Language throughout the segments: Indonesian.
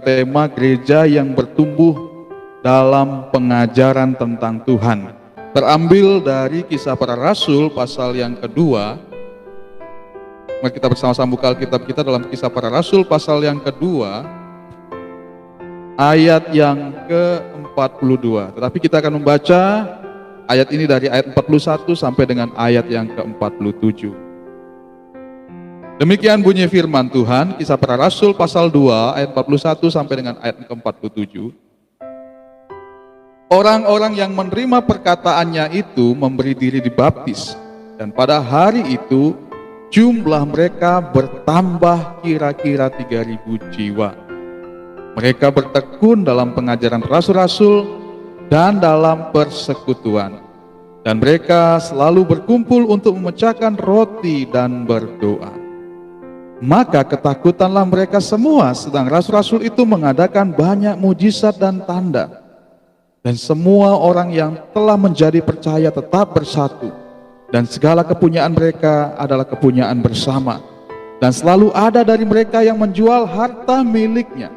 tema gereja yang bertumbuh dalam pengajaran tentang Tuhan. Terambil dari Kisah Para Rasul pasal yang kedua. Mari kita bersama-sama buka Alkitab kita dalam Kisah Para Rasul pasal yang kedua, ayat yang ke-42. Tetapi kita akan membaca ayat ini dari ayat 41 sampai dengan ayat yang ke-47. Demikian bunyi firman Tuhan, Kisah Para Rasul pasal 2 ayat 41 sampai dengan ayat ke-47. Orang-orang yang menerima perkataannya itu memberi diri dibaptis, dan pada hari itu jumlah mereka bertambah kira-kira 3.000 jiwa. Mereka bertekun dalam pengajaran rasul-rasul dan dalam persekutuan, dan mereka selalu berkumpul untuk memecahkan roti dan berdoa. Maka ketakutanlah mereka semua, sedang rasul-rasul itu mengadakan banyak mujizat dan tanda. Dan semua orang yang telah menjadi percaya tetap bersatu, dan segala kepunyaan mereka adalah kepunyaan bersama. Dan selalu ada dari mereka yang menjual harta miliknya,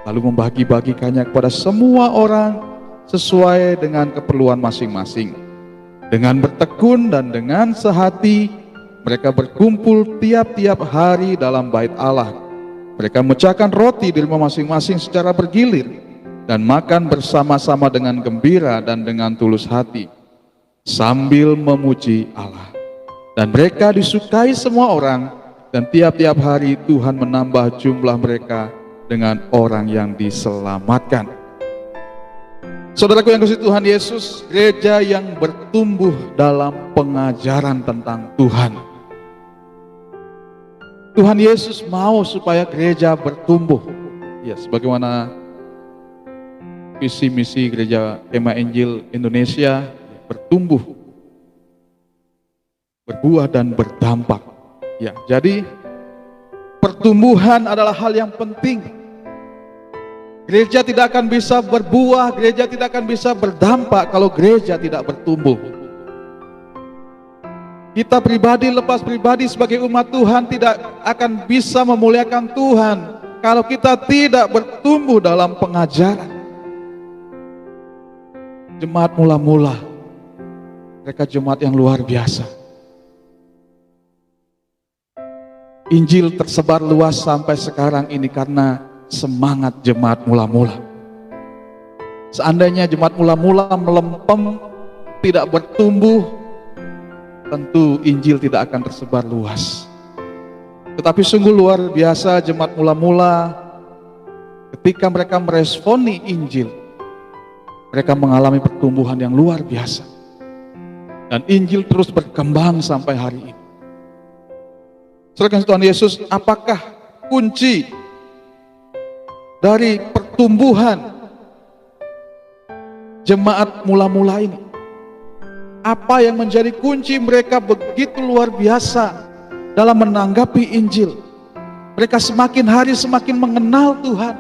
lalu membagi-bagikannya kepada semua orang sesuai dengan keperluan masing-masing. Dengan bertekun dan dengan sehati, mereka berkumpul tiap-tiap hari dalam bait Allah. Mereka memecahkan roti di rumah masing-masing secara bergilir, dan makan bersama-sama dengan gembira dan dengan tulus hati, sambil memuji Allah. Dan mereka disukai semua orang, dan tiap-tiap hari Tuhan menambah jumlah mereka dengan orang yang diselamatkan. Saudaraku yang kasih Tuhan Yesus, gereja yang bertumbuh dalam pengajaran tentang Tuhan. Tuhan Yesus mau supaya gereja bertumbuh. Ya, sebagaimana visi misi Gereja Kemah Injil Indonesia, bertumbuh, berbuah dan berdampak. Ya, jadi pertumbuhan adalah hal yang penting. Gereja tidak akan bisa berbuah, gereja tidak akan bisa berdampak kalau gereja tidak bertumbuh. Kita pribadi, lepas pribadi sebagai umat Tuhan, tidak akan bisa memuliakan Tuhan kalau kita tidak bertumbuh dalam pengajaran. Jemaat mula-mula, mereka jemaat yang luar biasa. Injil tersebar luas sampai sekarang ini karena semangat jemaat mula-mula. Seandainya jemaat mula-mula melempem, tidak bertumbuh, tentu Injil tidak akan tersebar luas. Tetapi sungguh luar biasa jemaat mula-mula, ketika mereka meresponi Injil, mereka mengalami pertumbuhan yang luar biasa. Dan Injil terus berkembang sampai hari ini. Saudara Tuhan Yesus, apakah kunci dari pertumbuhan jemaat mula-mula ini? Apa yang menjadi kunci mereka begitu luar biasa dalam menanggapi Injil? Mereka semakin hari semakin mengenal Tuhan.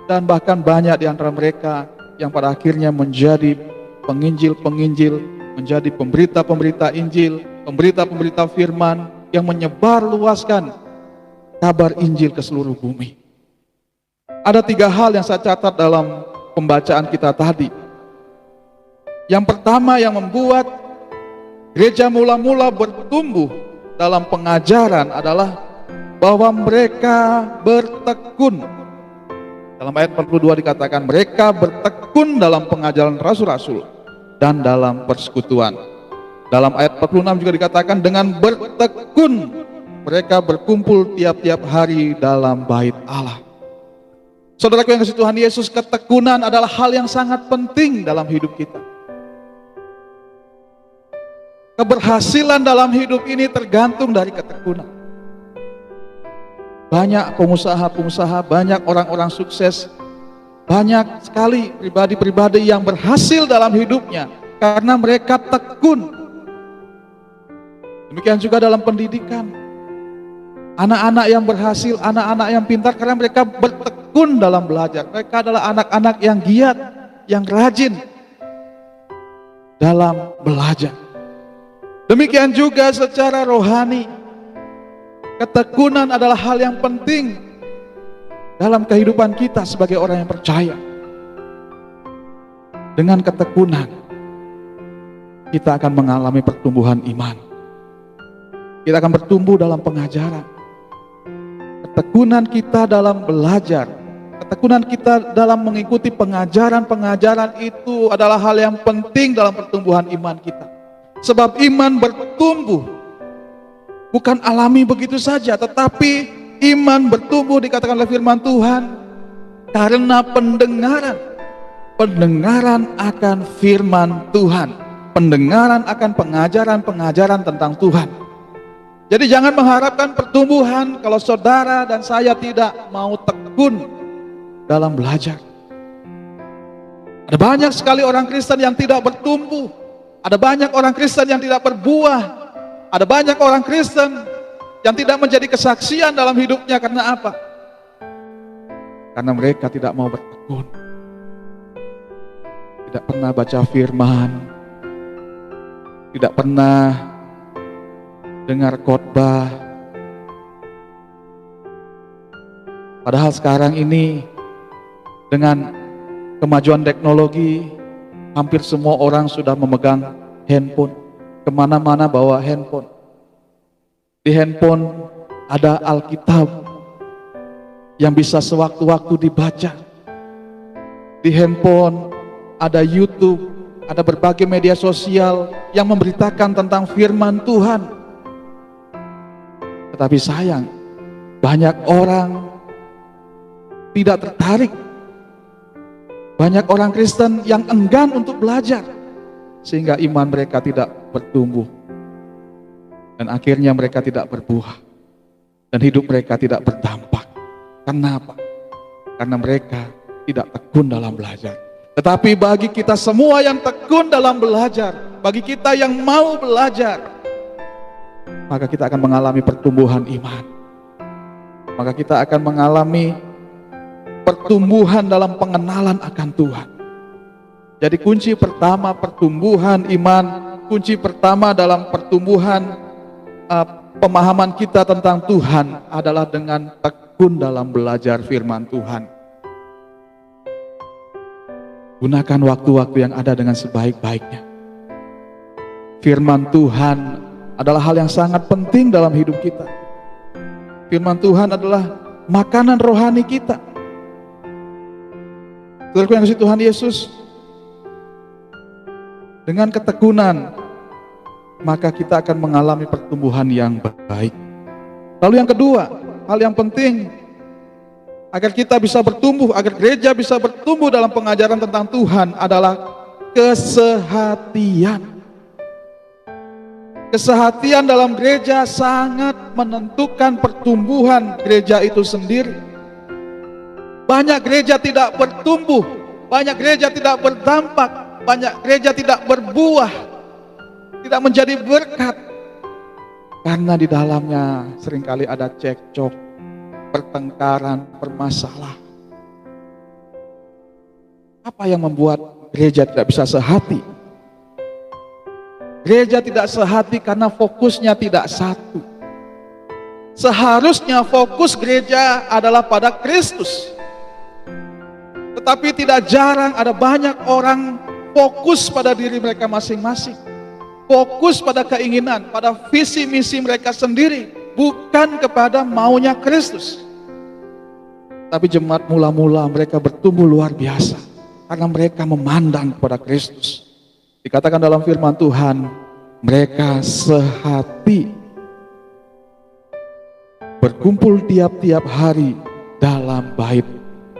Dan bahkan banyak di antara mereka yang pada akhirnya menjadi penginjil-penginjil, menjadi pemberita-pemberita Injil, pemberita-pemberita firman yang menyebar luaskan kabar Injil ke seluruh bumi. Ada 3 hal yang saya catat dalam pembacaan kita tadi. Yang pertama yang membuat gereja mula-mula bertumbuh dalam pengajaran adalah bahwa mereka bertekun. Dalam ayat 42 dikatakan mereka bertekun dalam pengajaran rasul-rasul dan dalam persekutuan. Dalam ayat 46 juga dikatakan dengan bertekun mereka berkumpul tiap-tiap hari dalam bait Allah. Saudaraku yang kasih Tuhan Yesus, ketekunan adalah hal yang sangat penting dalam hidup kita. Keberhasilan dalam hidup ini tergantung dari ketekunan. Banyak pengusaha-pengusaha, banyak orang-orang sukses, banyak sekali pribadi-pribadi yang berhasil dalam hidupnya karena mereka tekun. Demikian juga dalam pendidikan. Anak-anak yang berhasil, anak-anak yang pintar karena mereka bertekun dalam belajar. Mereka adalah anak-anak yang giat, yang rajin dalam belajar. Demikian juga secara rohani. Ketekunan adalah hal yang penting dalam kehidupan kita sebagai orang yang percaya. Dengan ketekunan, kita akan mengalami pertumbuhan iman. Kita akan bertumbuh dalam pengajaran. Ketekunan kita dalam belajar, ketekunan kita dalam mengikuti pengajaran-pengajaran itu adalah hal yang penting dalam pertumbuhan iman kita. Sebab iman bertumbuh bukan alami begitu saja, tetapi iman bertumbuh dikatakan oleh firman Tuhan karena pendengaran akan firman Tuhan, pendengaran akan pengajaran-pengajaran tentang Tuhan. Jadi jangan mengharapkan pertumbuhan kalau saudara dan saya tidak mau tekun dalam belajar. Ada banyak sekali orang Kristen yang tidak bertumbuh, ada banyak orang Kristen yang tidak berbuah, ada banyak orang Kristen yang tidak menjadi kesaksian dalam hidupnya. Karena apa? Karena mereka tidak mau bertekun, tidak pernah baca firman, tidak pernah dengar khotbah. Padahal sekarang ini dengan kemajuan teknologi, hampir semua orang sudah memegang handphone, kemana-mana bawa handphone. Di handphone ada Alkitab yang bisa sewaktu-waktu dibaca. Di handphone ada YouTube, ada berbagai media sosial yang memberitakan tentang firman Tuhan. Tetapi sayang, banyak orang tidak tertarik. Banyak orang Kristen yang enggan untuk belajar, sehingga iman mereka tidak bertumbuh. Dan akhirnya mereka tidak berbuah. Dan hidup mereka tidak berdampak. Kenapa? Karena mereka tidak tekun dalam belajar. Tetapi bagi kita semua yang tekun dalam belajar, bagi kita yang mau belajar, maka kita akan mengalami pertumbuhan iman. Maka kita akan mengalami pertumbuhan dalam pengenalan akan Tuhan. Jadi kunci pertama pertumbuhan iman, kunci pertama dalam pertumbuhan pemahaman kita tentang Tuhan adalah dengan tekun dalam belajar firman Tuhan. Gunakan waktu-waktu yang ada dengan sebaik-baiknya. Firman Tuhan adalah hal yang sangat penting dalam hidup kita. Firman Tuhan adalah makanan rohani kita. Saudaraku yang kasih Tuhan Yesus, dengan ketekunan maka kita akan mengalami pertumbuhan yang baik. Lalu yang kedua, hal yang penting agar kita bisa bertumbuh, agar gereja bisa bertumbuh dalam pengajaran tentang Tuhan adalah kesehatian. Kesehatian dalam gereja sangat menentukan pertumbuhan gereja itu sendiri. Banyak gereja tidak bertumbuh, banyak gereja tidak berdampak, banyak gereja tidak berbuah, tidak menjadi berkat. Karena di dalamnya seringkali ada cekcok, pertengkaran, permasalahan. Apa yang membuat gereja tidak bisa sehati? Gereja tidak sehati karena fokusnya tidak satu. Seharusnya fokus gereja adalah pada Kristus. Tetapi tidak jarang ada banyak orang fokus pada diri mereka masing-masing. Fokus pada keinginan, pada visi misi mereka sendiri, bukan kepada maunya Kristus. Tapi jemaat mula-mula mereka bertumbuh luar biasa karena mereka memandang kepada Kristus. Dikatakan dalam firman Tuhan, mereka sehati, berkumpul tiap-tiap hari dalam bait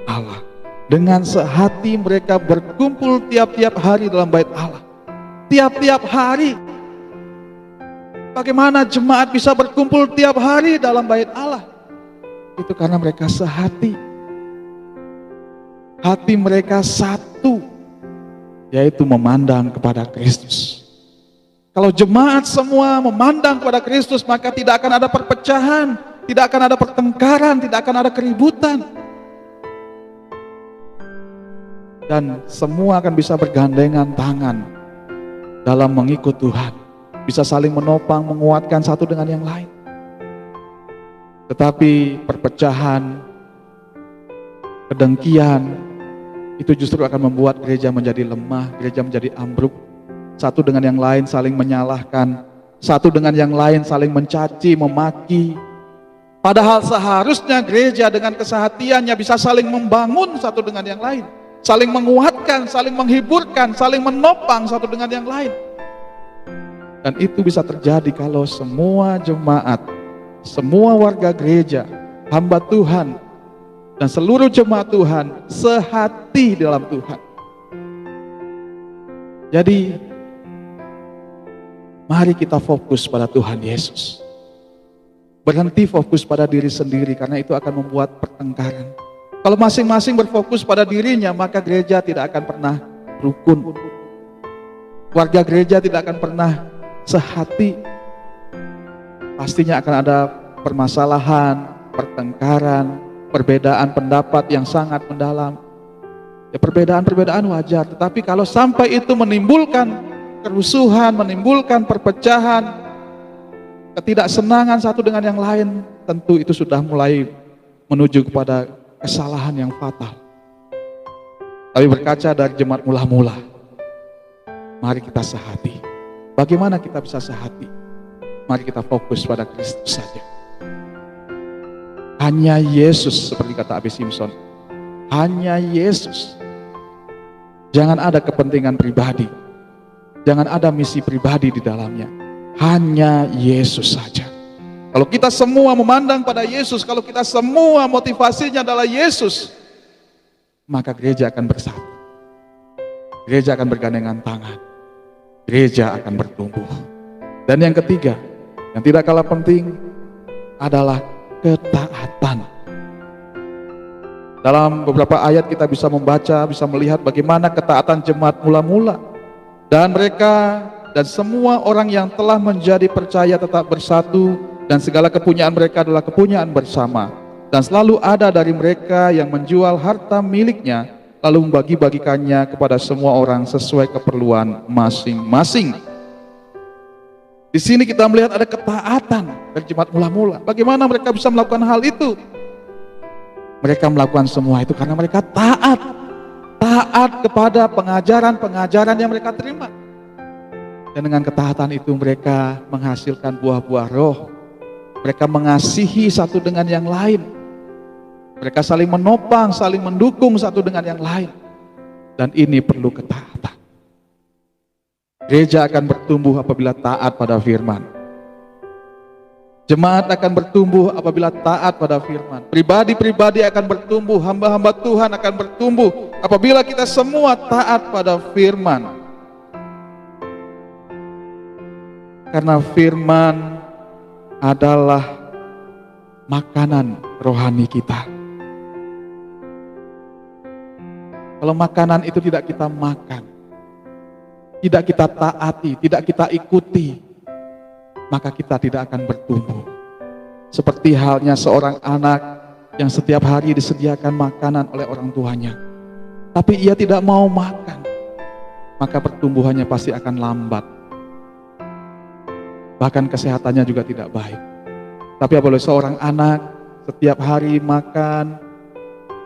Allah. Dengan sehati mereka berkumpul tiap-tiap hari dalam bait Allah. Tiap-tiap hari. Bagaimana jemaat bisa berkumpul tiap hari dalam bait Allah? Itu karena mereka sehati. Hati mereka satu, yaitu memandang kepada Kristus. Kalau jemaat semua memandang kepada Kristus, maka tidak akan ada perpecahan, tidak akan ada pertengkaran, tidak akan ada keributan. Dan semua akan bisa bergandengan tangan dalam mengikut Tuhan. Bisa saling menopang, menguatkan satu dengan yang lain. Tetapi perpecahan, kedengkian, itu justru akan membuat gereja menjadi lemah, gereja menjadi ambruk. Satu dengan yang lain saling menyalahkan, satu dengan yang lain saling mencaci, memaki. Padahal seharusnya gereja dengan kesehatiannya bisa saling membangun satu dengan yang lain, saling menguatkan, saling menghiburkan, saling menopang satu dengan yang lain. Dan itu bisa terjadi kalau semua jemaat, semua warga gereja, hamba Tuhan, dan seluruh jemaat Tuhan sehati dalam Tuhan. Jadi, mari kita fokus pada Tuhan Yesus. Berhenti fokus pada diri sendiri, karena itu akan membuat pertengkaran. Kalau masing-masing berfokus pada dirinya, maka gereja tidak akan pernah rukun. Warga gereja tidak akan pernah sehati. Pastinya akan ada permasalahan, pertengkaran, perbedaan pendapat yang sangat mendalam. Ya, perbedaan-perbedaan wajar, tetapi kalau sampai itu menimbulkan kerusuhan, menimbulkan perpecahan, ketidaksenangan satu dengan yang lain, tentu itu sudah mulai menuju kepada kesalahan yang fatal. Tapi berkaca dari jemaat mula-mula, mari kita sehati. Bagaimana kita bisa sehati? Mari kita fokus pada Kristus saja. Hanya Yesus, seperti kata Abi Simpson, hanya Yesus. Jangan ada kepentingan pribadi, jangan ada misi pribadi di dalamnya. Hanya Yesus saja. Kalau kita semua memandang pada Yesus, kalau kita semua motivasinya adalah Yesus, maka gereja akan bersatu. Gereja akan bergandengan tangan. Gereja akan bertumbuh. Dan yang ketiga, yang tidak kalah penting adalah ketaatan. Dalam beberapa ayat kita bisa membaca, bisa melihat bagaimana ketaatan jemaat mula-mula. Dan mereka dan semua orang yang telah menjadi percaya tetap bersatu, dan segala kepunyaan mereka adalah kepunyaan bersama. Dan selalu ada dari mereka yang menjual harta miliknya, lalu membagi-bagikannya kepada semua orang sesuai keperluan masing-masing. Di sini kita melihat ada ketaatan dari jemaat mula-mula. Bagaimana mereka bisa melakukan hal itu? Mereka melakukan semua itu karena mereka taat kepada pengajaran-pengajaran yang mereka terima. Dan dengan ketaatan itu mereka menghasilkan buah-buah roh. Mereka mengasihi satu dengan yang lain. Mereka saling menopang, saling mendukung satu dengan yang lain. Dan ini perlu ketaatan. Gereja akan bertumbuh apabila taat pada firman. Jemaat akan bertumbuh apabila taat pada firman. Pribadi-pribadi akan bertumbuh, hamba-hamba Tuhan akan bertumbuh apabila kita semua taat pada firman. Karena firman adalah makanan rohani kita. Kalau makanan itu tidak kita makan, tidak kita taati, tidak kita ikuti, maka kita tidak akan bertumbuh. Seperti halnya seorang anak yang setiap hari disediakan makanan oleh orang tuanya, tapi ia tidak mau makan, maka pertumbuhannya pasti akan lambat. Bahkan kesehatannya juga tidak baik. Tapi apabila seorang anak setiap hari makan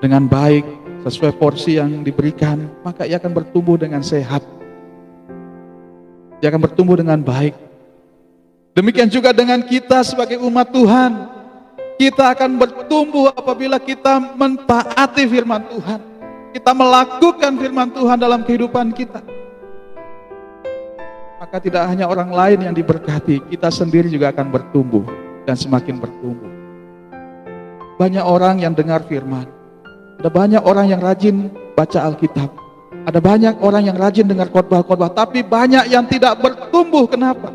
dengan baik, sesuai porsi yang diberikan, maka ia akan bertumbuh dengan sehat. Dia akan bertumbuh dengan baik. Demikian juga dengan kita sebagai umat Tuhan. Kita akan bertumbuh apabila kita mentaati firman Tuhan. Kita melakukan firman Tuhan dalam kehidupan kita. Maka tidak hanya orang lain yang diberkati, kita sendiri juga akan bertumbuh dan semakin bertumbuh. Banyak orang yang dengar firman, ada banyak orang yang rajin baca Alkitab, ada banyak orang yang rajin dengar khotbah-khotbah, tapi banyak yang tidak bertumbuh. Kenapa?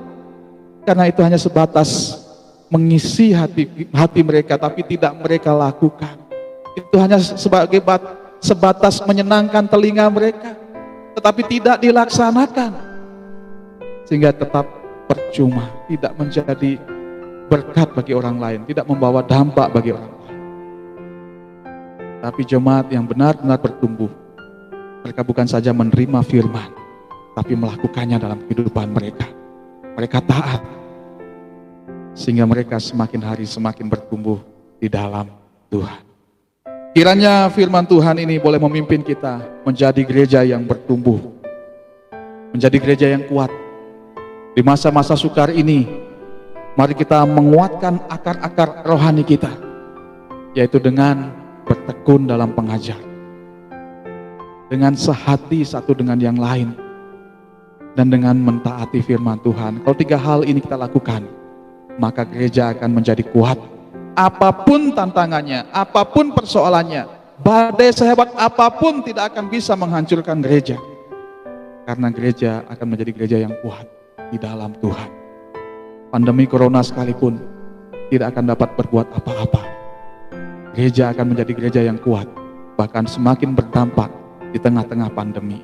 Karena itu hanya sebatas mengisi hati mereka, tapi tidak mereka lakukan. Itu hanya sebatas menyenangkan telinga mereka, tetapi tidak dilaksanakan. Sehingga tetap percuma, tidak menjadi berkat bagi orang lain, tidak membawa dampak bagi orang lain. Tapi jemaat yang benar-benar bertumbuh, mereka bukan saja menerima firman, tapi melakukannya dalam kehidupan mereka. Mereka taat, sehingga mereka semakin hari semakin bertumbuh di dalam Tuhan. Kiranya firman Tuhan ini boleh memimpin kita menjadi gereja yang bertumbuh, menjadi gereja yang kuat. Di masa-masa sukar ini, mari kita menguatkan akar-akar rohani kita, yaitu dengan bertekun dalam pengajar, dengan sehati satu dengan yang lain, dan dengan mentaati firman Tuhan. Kalau 3 hal ini kita lakukan, maka gereja akan menjadi kuat. Apapun tantangannya, apapun persoalannya, badai sehebat apapun tidak akan bisa menghancurkan gereja. Karena gereja akan menjadi gereja yang kuat di dalam Tuhan. Pandemi corona sekalipun tidak akan dapat berbuat apa-apa. Gereja akan menjadi gereja yang kuat, bahkan semakin berdampak di tengah-tengah pandemi.